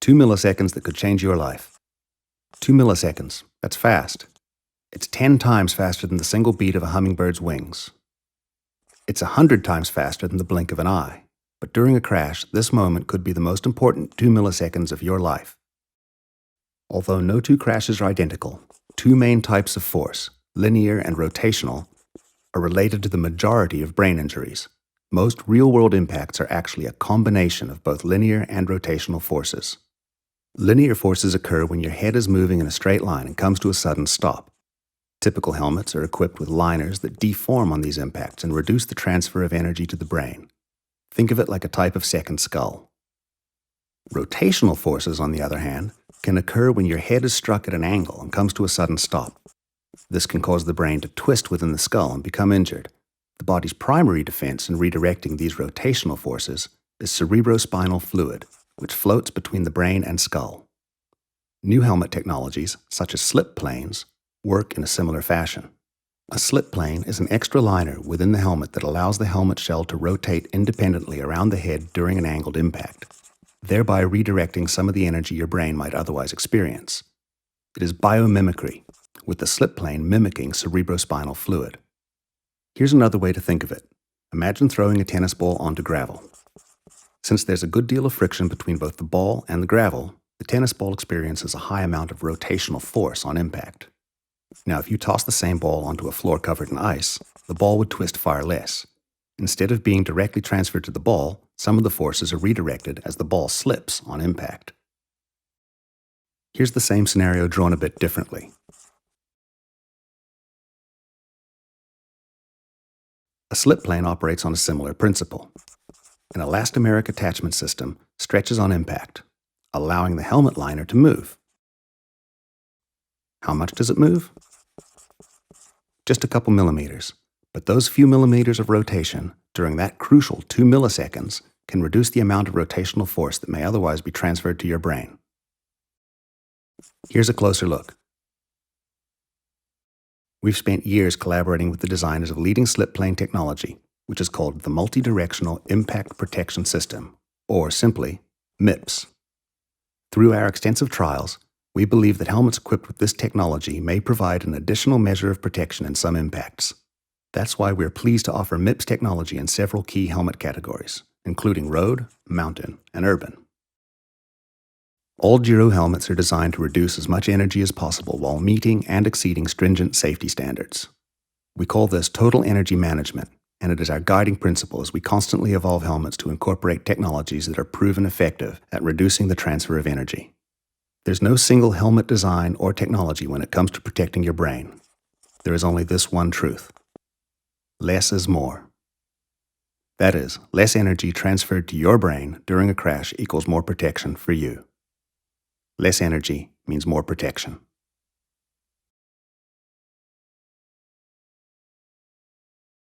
2 milliseconds that could change your life. 2 milliseconds. That's fast. It's 10 times faster than the single beat of a hummingbird's wings. It's 100 times faster than the blink of an eye. But during a crash, this moment could be the most important 2 milliseconds of your life. Although no two crashes are identical, two main types of force, linear and rotational, are related to the majority of brain injuries. Most real-world impacts are actually a combination of both linear and rotational forces. Linear forces occur when your head is moving in a straight line and comes to a sudden stop. Typical helmets are equipped with liners that deform on these impacts and reduce the transfer of energy to the brain. Think of it like a type of second skull. Rotational forces, on the other hand, can occur when your head is struck at an angle and comes to a sudden stop. This can cause the brain to twist within the skull and become injured. The body's primary defense in redirecting these rotational forces is cerebrospinal fluid, which floats between the brain and skull. New helmet technologies, such as slip planes, work in a similar fashion. A slip plane is an extra liner within the helmet that allows the helmet shell to rotate independently around the head during an angled impact, thereby redirecting some of the energy your brain might otherwise experience. It is biomimicry, with the slip plane mimicking cerebrospinal fluid. Here's another way to think of it. Imagine throwing a tennis ball onto gravel. Since there's a good deal of friction between both the ball and the gravel, the tennis ball experiences a high amount of rotational force on impact. Now, if you toss the same ball onto a floor covered in ice, the ball would twist far less. Instead of being directly transferred to the ball, some of the forces are redirected as the ball slips on impact. Here's the same scenario drawn a bit differently. A slip plane operates on a similar principle. An elastomeric attachment system stretches on impact, allowing the helmet liner to move. How much does it move? Just a couple millimeters, but those few millimeters of rotation during that crucial 2 milliseconds can reduce the amount of rotational force that may otherwise be transferred to your brain. Here's a closer look. We've spent years collaborating with the designers of leading slip plane technology, which is called the Multidirectional Impact Protection System, or simply, MIPS. Through our extensive trials, we believe that helmets equipped with this technology may provide an additional measure of protection in some impacts. That's why we're pleased to offer MIPS technology in several key helmet categories, including road, mountain, and urban. All Giro helmets are designed to reduce as much energy as possible while meeting and exceeding stringent safety standards. We call this total energy management, and it is our guiding principle as we constantly evolve helmets to incorporate technologies that are proven effective at reducing the transfer of energy. There's no single helmet design or technology when it comes to protecting your brain. There is only this one truth. Less is more. That is, less energy transferred to your brain during a crash equals more protection for you. Less energy means more protection.